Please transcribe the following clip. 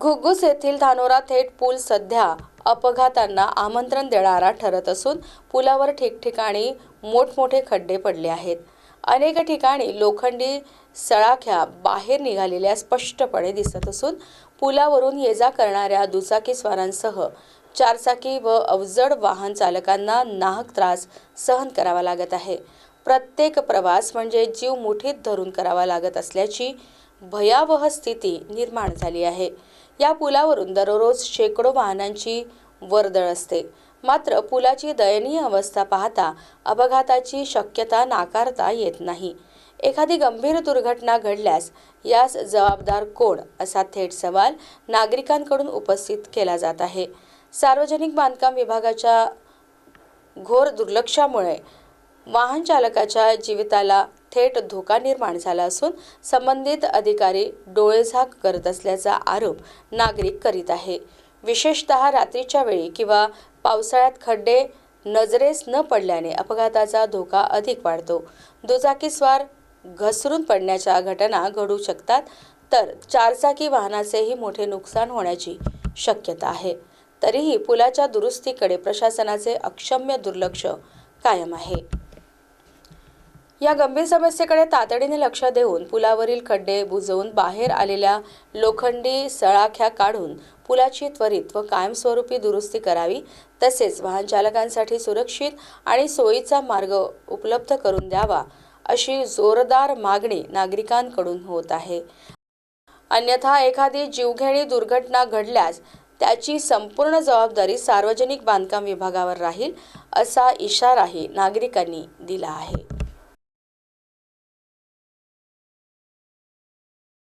घुग्गुस येथील धानोरा थेट पूल सध्या अपघातांना आमंत्रण देणारा ठरत असून पुलावर ठिकठिकाणी मोठमोठे खड्डे पडले आहेत। अनेक ठिकाणी लोखंडी सळाख्या बाहेर निघालेल्या स्पष्टपणे दिसत असून पुलावरून ये-जा करणाऱ्या दुचाकीस्वारांसह चारचाकी व अवजड वाहन चालकांना नाहक त्रास सहन करावा लागत आहे। प्रत्येक प्रवास म्हणजे जीव मुठीत धरून करावा लागत असल्याची भयावह स्थिती निर्माण झाली आहे। या पुलावरून दररोज शेकडो वाहनांची वर्दळ असते। मात्र पुलाची दयनीय अवस्था पाहता अपघाताची शक्यता नाकारता येत नाही। एखादी गंभीर दुर्घटना घडल्यास यास जबाबदार कोण असा थेट सवाल नागरिकांकडून उपस्थित केला जात आहे। सार्वजनिक बांधकाम विभागाच्या घोर दुर्लक्षामुळे वाहन चालकाच्या जीविताला थेट धोका निर्माण झाला असून संबंधित अधिकारी डोळेझाक करत असल्याचा आरोप नागरिक करीत आहे। विशेषतः रात्रीच्या वेळी किंवा पावसाळ्यात खड्डे नजरेस न पडल्याने अपघाताचा धोका अधिक वाढतो। दुचाकीस्वार घसरून पडण्याच्या घटना घडू शकतात तर चारचाकी वाहनाचेही मोठे नुकसान होण्याची शक्यता आहे। तरीही पुलाच्या दुरुस्तीकडे प्रशासनाचे अक्षम्य दुर्लक्ष कायम आहे। या गंभीर समस्येकडे तातडीने लक्ष देऊन पुलावरील खड्डे बुजवून बाहेर आलेल्या लोखंडी सळाख्या काढून पुलाची त्वरित व कायमस्वरूपी दुरुस्ती करावी। तसेच वाहन चालकांसाठी सुरक्षित आणि सोयीचा मार्ग उपलब्ध करून द्यावा अशी जोरदार मागणी नागरिकांकडून होत आहे। अन्यथा एखादी जीवघेणी दुर्घटना घडल्यास त्याची संपूर्ण जबाबदारी सार्वजनिक बांधकाम विभागावर राहील असा इशाराही नागरिकांनी दिला आहे।